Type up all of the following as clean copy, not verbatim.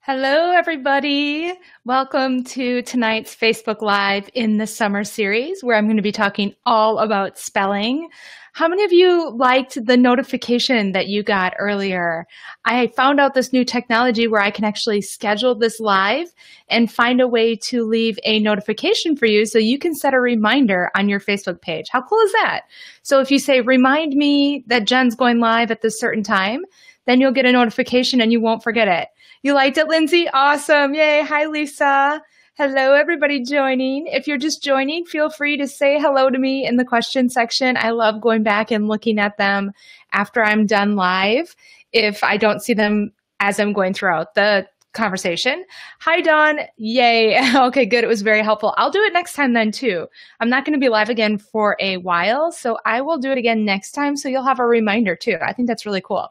Hello, everybody. Welcome to tonight's Facebook Live in the summer series, where I'm going to be talking all about spelling. How many of you liked the notification that you got earlier? I found out this new technology where I can actually schedule this live and find a way to leave a notification for you so you can set a reminder on your Facebook page. How cool is that? So if you say, remind me that Jen's going live at this certain time, then you'll get a notification and you won't forget it. You liked it, Lindsay? Awesome. Yay. Hi, Lisa. Hello, everybody joining. If you're just joining, feel free to say hello to me in the question section. I love going back and looking at them after I'm done live if I don't see them as I'm going throughout the conversation. Hi, Dawn. Yay. Okay, good. It was very helpful. I'll do it next time then, too. I'm not going to be live again for a while, so I will do it again next time so you'll have a reminder, too. I think that's really cool.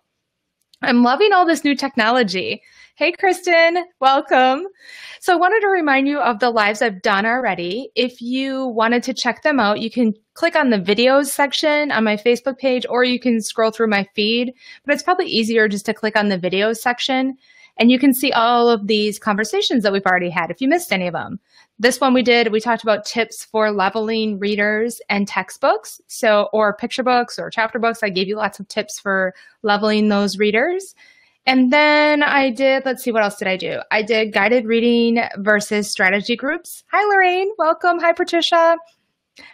I'm loving all this new technology. Hey, Kristen, welcome. So I wanted to remind you of the lives I've done already. If you wanted to check them out, you can click on the videos section on my Facebook page, or you can scroll through my feed, but it's probably easier just to click on the videos section. And you can see all of these conversations that we've already had if you missed any of them. This one we talked about tips for leveling readers and textbooks, or picture books or chapter books. I gave you lots of tips for leveling those readers. And then let's see, what else did I do? I did guided reading versus strategy groups. Hi, Lorraine. Welcome. Hi, Patricia.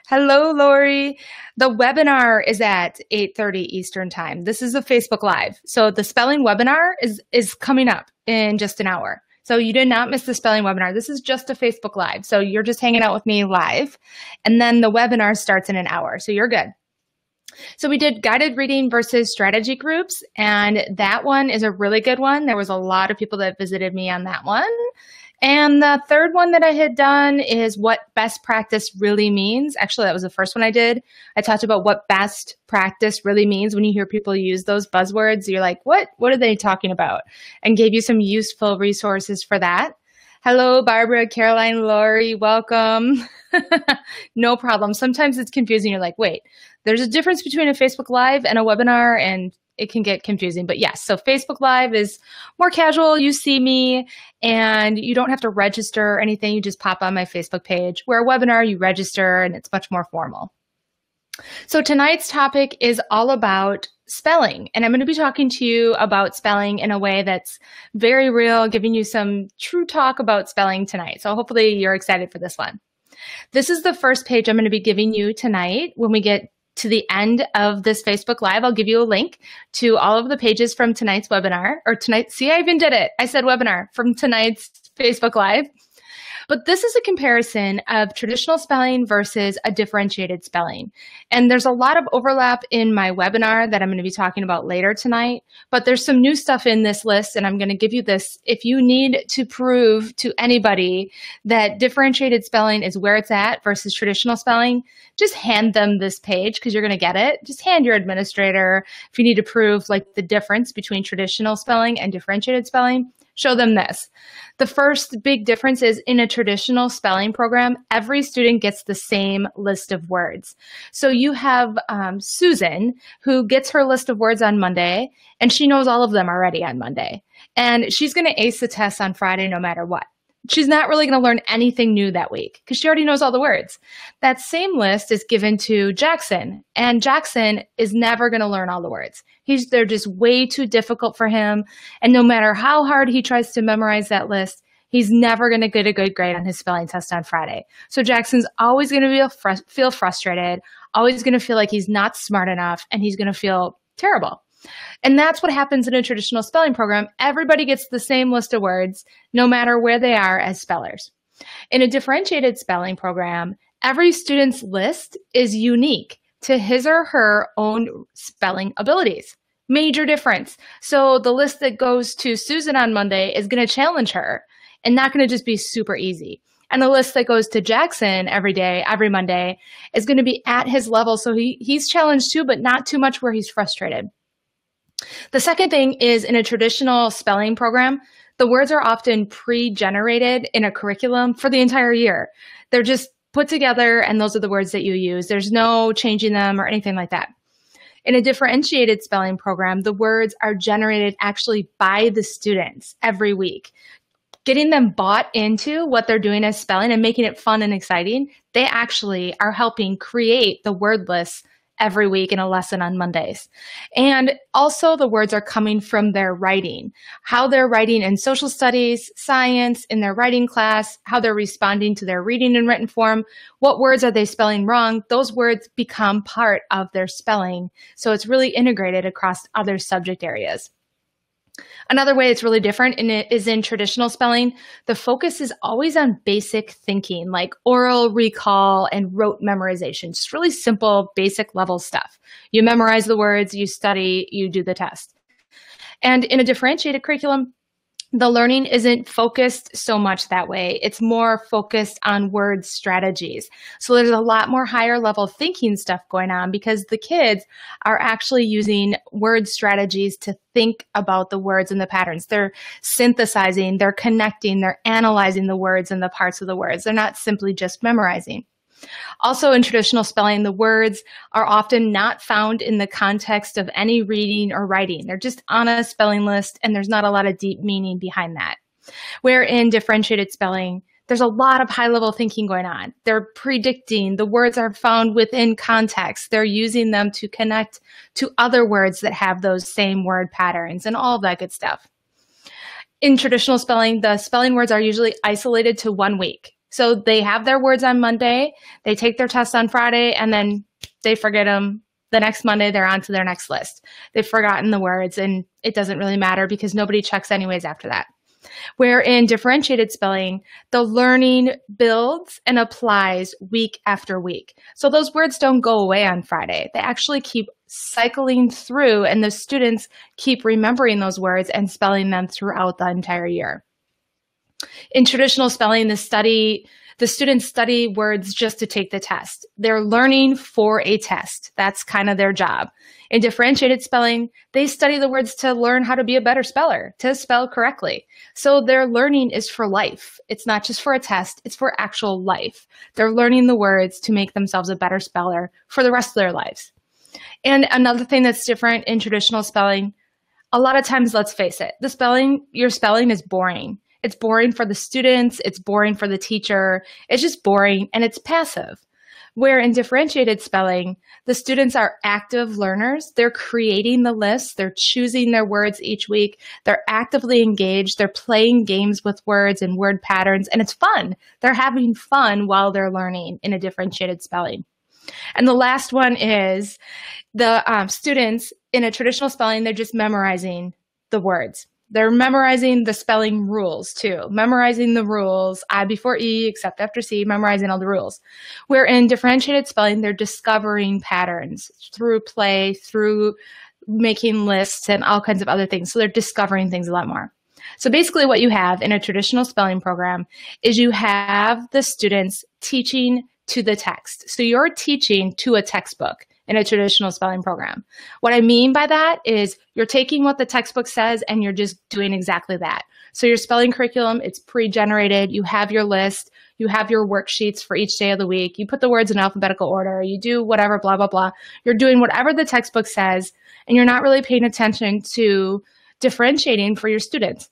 Hello, Lori. The webinar is at 8:30 Eastern Time. This is a Facebook Live. So the spelling webinar is coming up in just an hour. So you did not miss the spelling webinar. This is just a Facebook Live. So you're just hanging out with me live. And then the webinar starts in an hour. So you're good. So we did guided reading versus strategy groups, and that one is a really good one. There was a lot of people that visited me on that one. And the third one that I had done is what best practice really means. Actually, that was the first one I did. I talked about what best practice really means. When you hear people use those buzzwords, you're like, what are they talking about? And gave you some useful resources for that. Hello, Barbara, Caroline, Lori, welcome. No problem. Sometimes it's confusing. You're like, wait, there's a difference between a Facebook Live and a webinar, and it can get confusing. But yes, so Facebook Live is more casual. You see me and you don't have to register or anything. You just pop on my Facebook page. Where a webinar, you register and it's much more formal. So tonight's topic is all about spelling, and I'm going to be talking to you about spelling in a way that's very real, giving you some true talk about spelling tonight. So hopefully you're excited for this one. This is the first page I'm going to be giving you tonight. When we get to the end of this Facebook Live, I'll give you a link to all of the pages from tonight's webinar, or tonight. See, I even did it. I said webinar from tonight's Facebook Live. But this is a comparison of traditional spelling versus a differentiated spelling. And there's a lot of overlap in my webinar that I'm going to be talking about later tonight, but there's some new stuff in this list, and I'm going to give you this. If you need to prove to anybody that differentiated spelling is where it's at versus traditional spelling, just hand them this page because you're going to get it. Just hand your administrator, if you need to prove like the difference between traditional spelling and differentiated spelling, show them this. The first big difference is in a traditional spelling program, every student gets the same list of words. So you have Susan, who gets her list of words on Monday, and she knows all of them already on Monday. And she's going to ace the test on Friday no matter what. She's not really going to learn anything new that week because she already knows all the words. That same list is given to Jackson, and Jackson is never going to learn all the words. They're just way too difficult for him. And no matter how hard he tries to memorize that list, he's never going to get a good grade on his spelling test on Friday. So Jackson's always going to feel frustrated, always going to feel like he's not smart enough, and he's going to feel terrible. And that's what happens in a traditional spelling program. Everybody gets the same list of words, no matter where they are as spellers. In a differentiated spelling program, every student's list is unique to his or her own spelling abilities. Major difference. So the list that goes to Susan on Monday is going to challenge her and not going to just be super easy. And the list that goes to Jackson every Monday, is going to be at his level. So he's challenged too, but not too much where he's frustrated. The second thing is in a traditional spelling program, the words are often pre-generated in a curriculum for the entire year. They're just put together and those are the words that you use. There's no changing them or anything like that. In a differentiated spelling program, the words are generated actually by the students every week, getting them bought into what they're doing as spelling and making it fun and exciting, they actually are helping create the word lists every week in a lesson on Mondays. And also the words are coming from their writing, how they're writing in social studies, science, in their writing class, how they're responding to their reading in written form, what words are they spelling wrong. Those words become part of their spelling. So it's really integrated across other subject areas. Another way it's really different is in traditional spelling. The focus is always on basic thinking, like oral recall and rote memorization. Just really simple, basic level stuff. You memorize the words, you study, you do the test. And in a differentiated curriculum, the learning isn't focused so much that way. It's more focused on word strategies. So there's a lot more higher level thinking stuff going on because the kids are actually using word strategies to think about the words and the patterns. They're synthesizing, they're connecting, they're analyzing the words and the parts of the words. They're not simply just memorizing. Also, in traditional spelling, the words are often not found in the context of any reading or writing. They're just on a spelling list, and there's not a lot of deep meaning behind that. Where in differentiated spelling, there's a lot of high-level thinking going on. They're predicting. The words are found within context. They're using them to connect to other words that have those same word patterns and all of that good stuff. In traditional spelling, the spelling words are usually isolated to 1 week. So they have their words on Monday, they take their test on Friday, and then they forget them. The next Monday, they're on to their next list. They've forgotten the words, and it doesn't really matter because nobody checks anyways after that. Where in differentiated spelling, the learning builds and applies week after week. So those words don't go away on Friday. They actually keep cycling through, and the students keep remembering those words and spelling them throughout the entire year. In traditional spelling, the students study words just to take the test. They're learning for a test. That's kind of their job. In differentiated spelling, they study the words to learn how to be a better speller, to spell correctly. So their learning is for life. It's not just for a test, it's for actual life. They're learning the words to make themselves a better speller for the rest of their lives. And another thing that's different in traditional spelling, a lot of times, let's face it, your spelling is boring. It's boring for the students, it's boring for the teacher, it's just boring and it's passive. Where in differentiated spelling, the students are active learners, they're creating the list, they're choosing their words each week, they're actively engaged, they're playing games with words and word patterns, and it's fun. They're having fun while they're learning in a differentiated spelling. And the last one is the students in a traditional spelling, they're just memorizing the words. They're memorizing the spelling rules too, memorizing the rules, I before E, except after C, memorizing all the rules. Where in differentiated spelling, they're discovering patterns through play, through making lists and all kinds of other things. So they're discovering things a lot more. So basically what you have in a traditional spelling program is you have the students teaching to the text. So you're teaching to a textbook in a traditional spelling program. What I mean by that is you're taking what the textbook says and you're just doing exactly that. So your spelling curriculum, it's pre-generated. You have your list. You have your worksheets for each day of the week. You put the words in alphabetical order. You do whatever, blah, blah, blah. You're doing whatever the textbook says, and you're not really paying attention to differentiating for your students.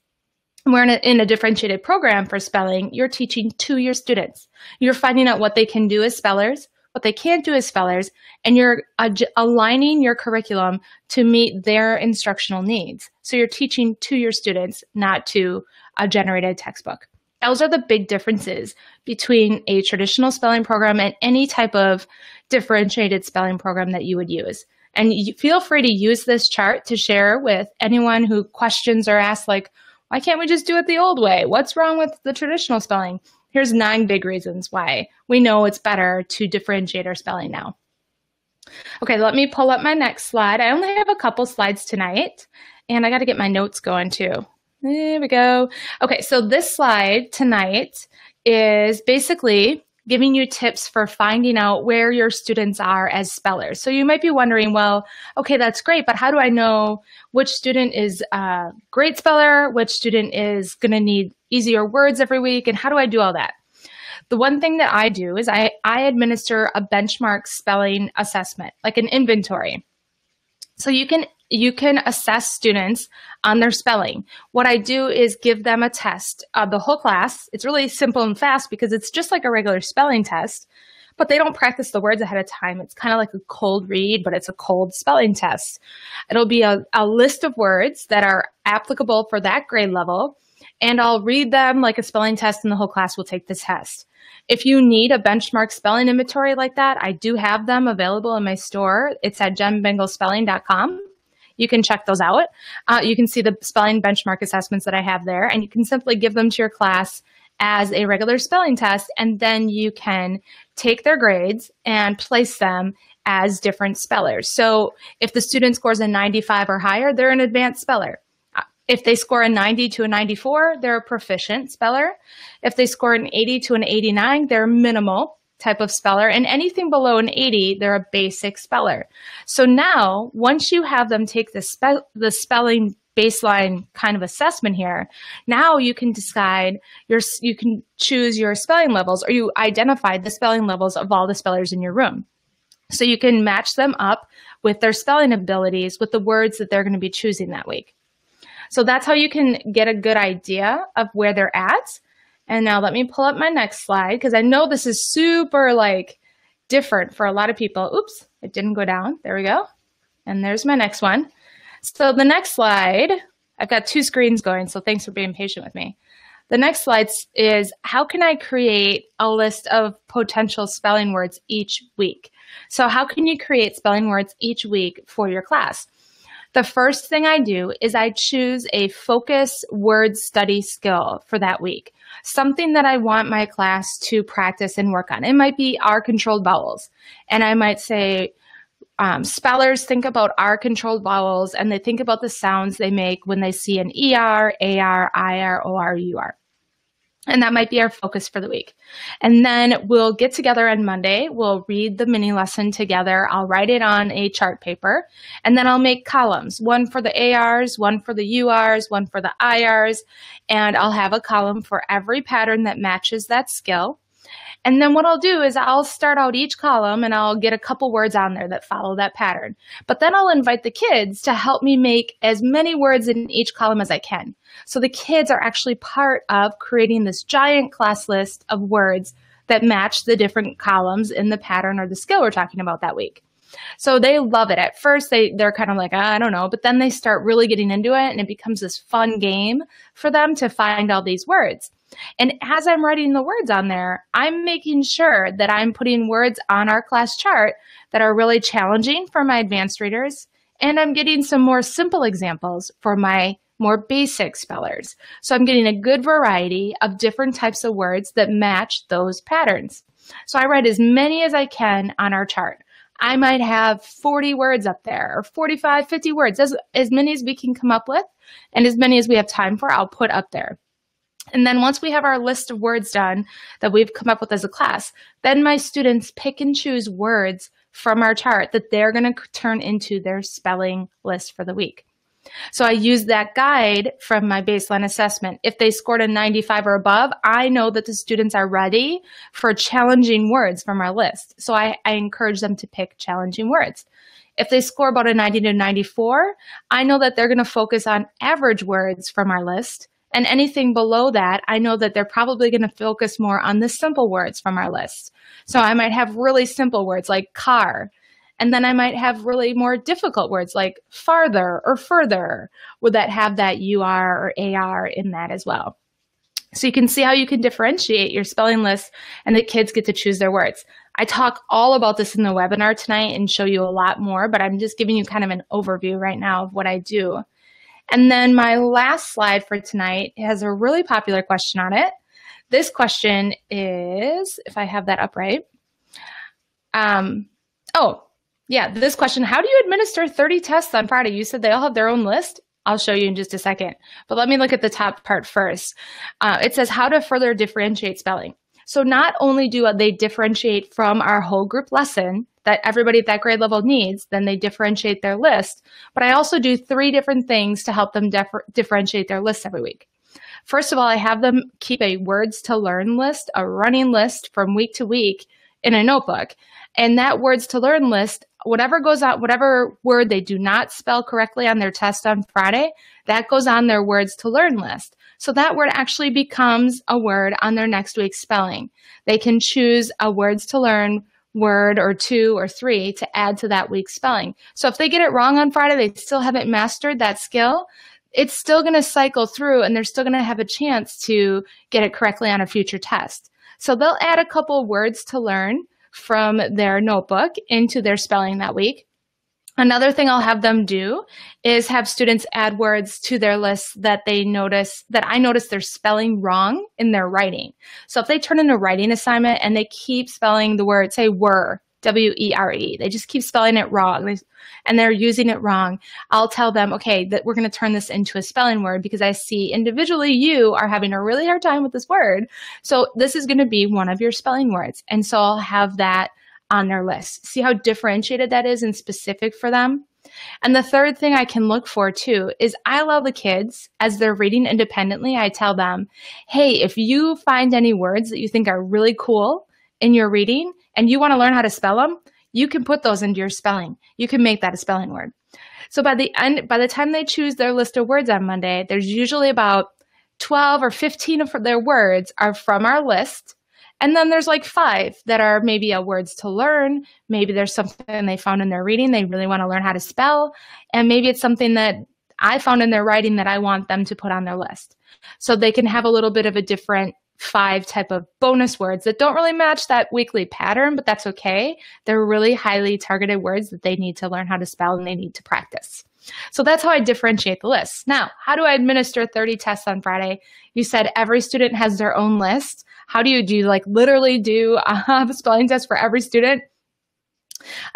Where in a differentiated program for spelling, you're teaching to your students. You're finding out what they can do as spellers, what they can't do as spellers, and you're aligning your curriculum to meet their instructional needs. So you're teaching to your students, not to a generated textbook. Those are the big differences between a traditional spelling program and any type of differentiated spelling program that you would use. And you feel free to use this chart to share with anyone who questions or asks, like, why can't we just do it the old way? What's wrong with the traditional spelling? Here's 9 big reasons why we know it's better to differentiate our spelling now. Okay, let me pull up my next slide. I only have a couple slides tonight, and I got to get my notes going too. There we go. Okay, so this slide tonight is basically giving you tips for finding out where your students are as spellers. So you might be wondering, well, okay, that's great, but how do I know which student is a great speller, which student is going to need easier words every week, and how do I do all that? The one thing that I do is I administer a benchmark spelling assessment, like an inventory. So you can you can assess students on their spelling. What I do is give them a test of the whole class. It's really simple and fast because it's just like a regular spelling test, but they don't practice the words ahead of time. It's kind of like a cold read, but it's a cold spelling test. It'll be a list of words that are applicable for that grade level, and I'll read them like a spelling test, and the whole class will take the test. If you need a benchmark spelling inventory like that, I do have them available in my store. It's at jembinglespelling.com. You can check those out. You can see the spelling benchmark assessments that I have there, and you can simply give them to your class as a regular spelling test, and then you can take their grades and place them as different spellers. So if the student scores a 95 or higher, they're an advanced speller. If they score a 90 to a 94, they're a proficient speller. If they score an 80 to an 89, they're a minimal type of speller. And anything below an 80, they're a basic speller. So now, once you have them take the spelling baseline kind of assessment here, now you can decide, you can choose your spelling levels, or you identify the spelling levels of all the spellers in your room. So you can match them up with their spelling abilities with the words that they're going to be choosing that week. So that's how you can get a good idea of where they're at. And now let me pull up my next slide, because I know this is super different for a lot of people. Oops, it didn't go down. There we go. And there's my next one. So the next slide, I've got two screens going, so thanks for being patient with me. The next slide is, how can I create a list of potential spelling words each week? So how can you create spelling words each week for your class? The first thing I do is I choose a focus word study skill for that week, something that I want my class to practice and work on. It might be R-controlled vowels, and I might say, spellers think about R-controlled vowels, and they think about the sounds they make when they see an ER, AR, IR, OR, UR. And that might be our focus for the week. And then we'll get together on Monday. We'll read the mini lesson together. I'll write it on a chart paper, and then I'll make columns, one for the ARs, one for the URs, one for the IRs, and I'll have a column for every pattern that matches that skill. And then what I'll do is I'll start out each column and I'll get a couple words on there that follow that pattern. But then I'll invite the kids to help me make as many words in each column as I can. So the kids are actually part of creating this giant class list of words that match the different columns in the pattern or the skill we're talking about that week. So they love it. At first, they're kind of like, I don't know, but then they start really getting into it, and it becomes this fun game for them to find all these words. And as I'm writing the words on there, I'm making sure that I'm putting words on our class chart that are really challenging for my advanced readers, and I'm getting some more simple examples for my more basic spellers. So I'm getting a good variety of different types of words that match those patterns. So I write as many as I can on our chart. I might have 40 words up there, or 45, 50 words, as many as we can come up with, and as many as we have time for, I'll put up there. And then once we have our list of words done that we've come up with as a class, then my students pick and choose words from our chart that they're going to turn into their spelling list for the week. So I use that guide from my baseline assessment. If they scored a 95 or above, I know that the students are ready for challenging words from our list. So I encourage them to pick challenging words. If they score about a 90 to 94, I know that they're going to focus on average words from our list. And anything below that, I know that they're probably going to focus more on the simple words from our list. So I might have really simple words like car. And then I might have really more difficult words like farther or further, would that have that UR or AR in that as well. So you can see how you can differentiate your spelling list, and the kids get to choose their words. I talk all about this in the webinar tonight and show you a lot more, but I'm just giving you kind of an overview right now of what I do. And then my last slide for tonight has a really popular question on it. This question is, if I have that up right. This question, how do you administer 30 tests on Friday? You said they all have their own list. I'll show you in just a second. But let me look at the top part first. It says how to further differentiate spelling. So not only do they differentiate from our whole group lesson that everybody at that grade level needs, then they differentiate their list, but I also do 3 different things to help them differentiate their list every week. First of all, I have them keep a words to learn list, a running list from week to week in a notebook. And that words to learn list whatever goes on, whatever word they do not spell correctly on their test on Friday, that goes on their words to learn list. So that word actually becomes a word on their next week's spelling. They can choose a words to learn word or 2 or 3 to add to that week's spelling. So if they get it wrong on Friday, they still haven't mastered that skill. It's still going to cycle through and they're still going to have a chance to get it correctly on a future test. So they'll add a couple words to learn from their notebook into their spelling that week. Another thing I'll have them do is have students add words to their list that I notice they're spelling wrong in their writing. So if they turn in a writing assignment and they keep spelling the word, say were, W-E-R-E, they just keep spelling it wrong and they're using it wrong, I'll tell them, okay, that we're going to turn this into a spelling word because I see individually you are having a really hard time with this word. So this is going to be one of your spelling words. And so I'll have that on their list. See how differentiated that is and specific for them? And the third thing I can look for too is I allow the kids, as they're reading independently, I tell them, hey, if you find any words that you think are really cool in your reading and you want to learn how to spell them, you can put those into your spelling. You can make that a spelling word. So by the time they choose their list of words on Monday, there's usually about 12 or 15 of their words are from our list. And then there's like 5 that are maybe a words to learn. Maybe there's something they found in their reading they really want to learn how to spell. And maybe it's something that I found in their writing that I want them to put on their list. So they can have a little bit of a different 5 type of bonus words that don't really match that weekly pattern, but that's okay. They're really highly targeted words that they need to learn how to spell and they need to practice. So that's how I differentiate the list. Now, how do I administer 30 tests on Friday? You said every student has their own list. How do you like literally do a spelling test for every student?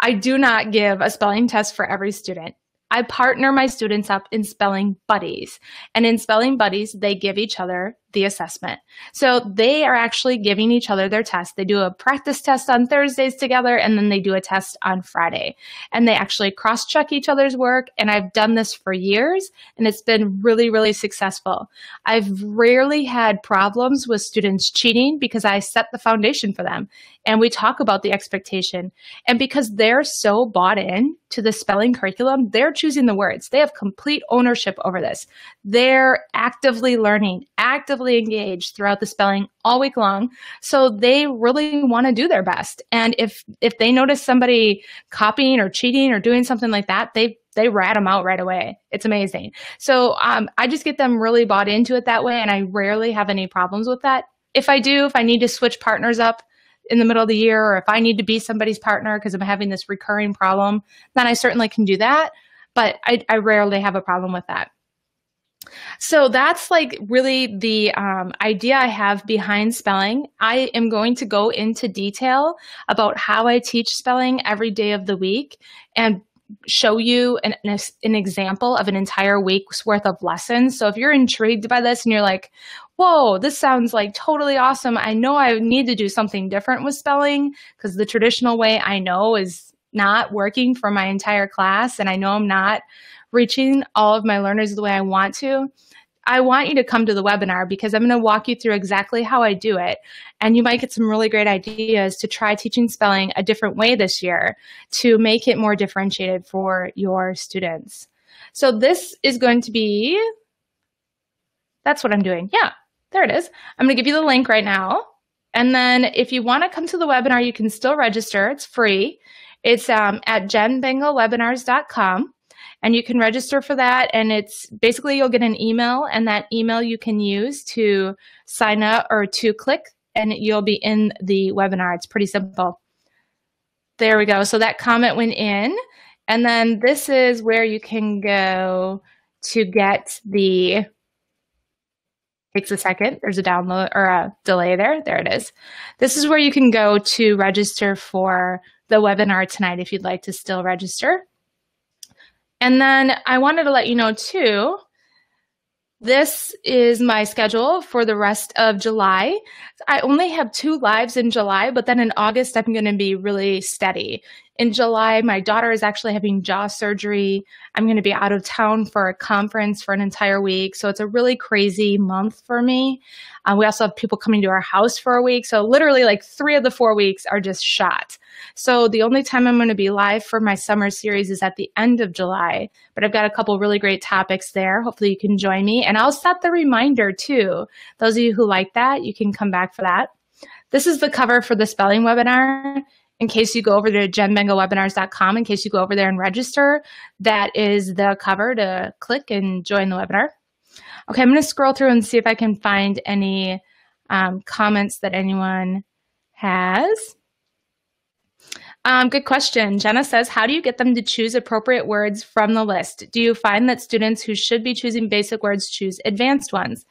I do not give a spelling test for every student. I partner my students up in spelling buddies. And in spelling buddies, they give each other the assessment. So they are actually giving each other their test. They do a practice test on Thursdays together, and then they do a test on Friday. And they actually cross-check each other's work. And I've done this for years, and it's been really, really successful. I've rarely had problems with students cheating because I set the foundation for them. And we talk about the expectation. And because they're so bought in to the spelling curriculum, they're choosing the words. They have complete ownership over this. They're actively learning, actively engaged throughout the spelling all week long. So they really want to do their best. And if they notice somebody copying or cheating or doing something like that, they rat them out right away. It's amazing. So I just get them really bought into it that way. And I rarely have any problems with that. If I need to switch partners up in the middle of the year, or if I need to be somebody's partner because I'm having this recurring problem, then I certainly can do that. But I rarely have a problem with that. So that's like really the idea I have behind spelling. I am going to go into detail about how I teach spelling every day of the week and show you an example of an entire week's worth of lessons. So if you're intrigued by this and you're like, whoa, this sounds like totally awesome. I know I need to do something different with spelling because the traditional way I know is not working for my entire class. And I know I'm not reaching all of my learners the way I want to. I want you to come to the webinar because I'm going to walk you through exactly how I do it. And you might get some really great ideas to try teaching spelling a different way this year to make it more differentiated for your students. So this is going to be, that's what I'm doing. Yeah, there it is. I'm going to give you the link right now. And then if you want to come to the webinar, you can still register. It's free. It's at jenbengalwebinars.com. And you can register for that. And it's basically you'll get an email, and that email you can use to sign up or to click, and you'll be in the webinar. It's pretty simple. There we go. So that comment went in. And then this is where you can go to get the, takes a second. There's a download or a delay there. There it is. This is where you can go to register for the webinar tonight if you'd like to still register. And then I wanted to let you know too, this is my schedule for the rest of July. I only have 2 lives in July, but then in August, I'm going to be really steady. In July, my daughter is actually having jaw surgery. I'm going to be out of town for a conference for an entire week. So it's a really crazy month for me. We also have people coming to our house for a week. So literally like 3 of the 4 weeks are just shot. So the only time I'm going to be live for my summer series is at the end of July, but I've got a couple really great topics there. Hopefully you can join me, and I'll set the reminder too. Those of you who like that, you can come back for that. This is the cover for the spelling webinar. In case you go over to jenbengalwebinars.com, in case you go over there and register, that is the cover to click and join the webinar. Okay, I'm going to scroll through and see if I can find any comments that anyone has. Good question. Jenna says, how do you get them to choose appropriate words from the list? Do you find that students who should be choosing basic words choose advanced ones?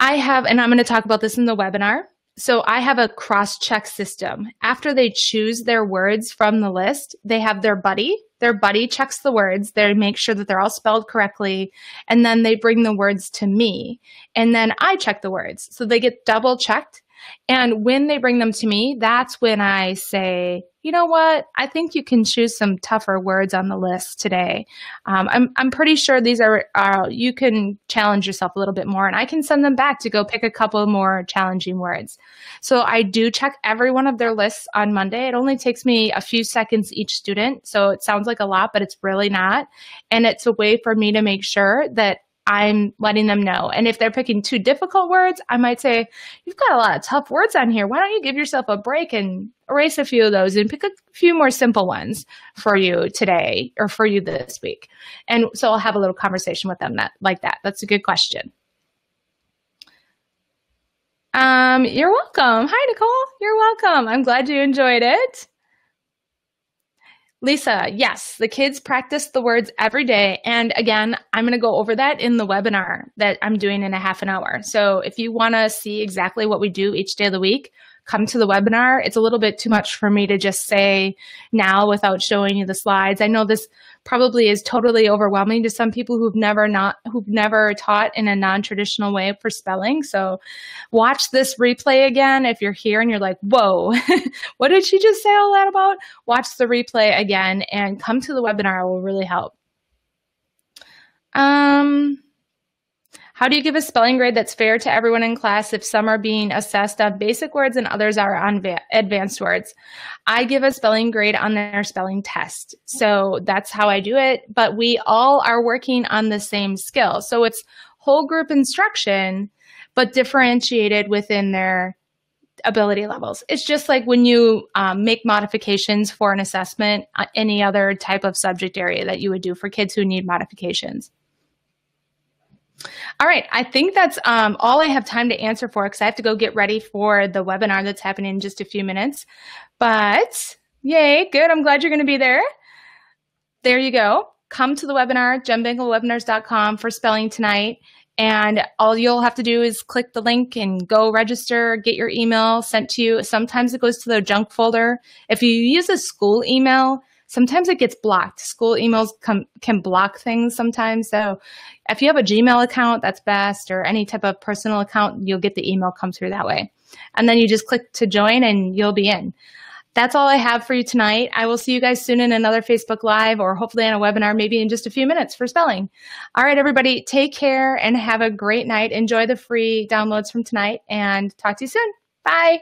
I have, and I'm going to talk about this in the webinar. So I have a cross-check system. After they choose their words from the list, they have their buddy. Their buddy checks the words. They make sure that they're all spelled correctly. And then they bring the words to me. And then I check the words. So they get double checked. And when they bring them to me, that's when I say, you know what? I think you can choose some tougher words on the list today. I'm pretty sure these are you can challenge yourself a little bit more, and I can send them back to go pick a couple more challenging words. So I do check every one of their lists on Monday. It only takes me a few seconds each student, so it sounds like a lot, but it's really not. And it's a way for me to make sure that I'm letting them know. And if they're picking too difficult words, I might say, you've got a lot of tough words on here. Why don't you give yourself a break and erase a few of those and pick a few more simple ones for you today or for you this week? And so I'll have a little conversation with them like that. That's a good question. You're welcome. Hi, Nicole. You're welcome. I'm glad you enjoyed it. Lisa, yes, the kids practice the words every day. And again, I'm going to go over that in the webinar that I'm doing in a half an hour. So if you want to see exactly what we do each day of the week, come to the webinar. It's a little bit too much for me to just say now without showing you the slides. I know this probably is totally overwhelming to some people who've never taught in a non-traditional way for spelling. So watch this replay again. If you're here and you're like, whoa, what did she just say all that about? Watch the replay again and come to the webinar. It will really help. How do you give a spelling grade that's fair to everyone in class if some are being assessed on basic words and others are on advanced words? I give a spelling grade on their spelling test. So that's how I do it. But we all are working on the same skill. So it's whole group instruction, but differentiated within their ability levels. It's just like when you make modifications for an assessment, any other type of subject area that you would do for kids who need modifications. All right, I think that's all I have time to answer for because I have to go get ready for the webinar that's happening in just a few minutes. But yay, good. I'm glad you're going to be there. There you go. Come to the webinar, jenbengalwebinars.com for spelling tonight. And all you'll have to do is click the link and go register, get your email sent to you. Sometimes it goes to the junk folder. If you use a school email, sometimes it gets blocked. School emails can block things sometimes. So if you have a Gmail account, that's best, or any type of personal account, you'll get the email come through that way. And then you just click to join and you'll be in. That's all I have for you tonight. I will see you guys soon in another Facebook Live or hopefully on a webinar, maybe in just a few minutes for spelling. All right, everybody, take care and have a great night. Enjoy the free downloads from tonight and talk to you soon. Bye.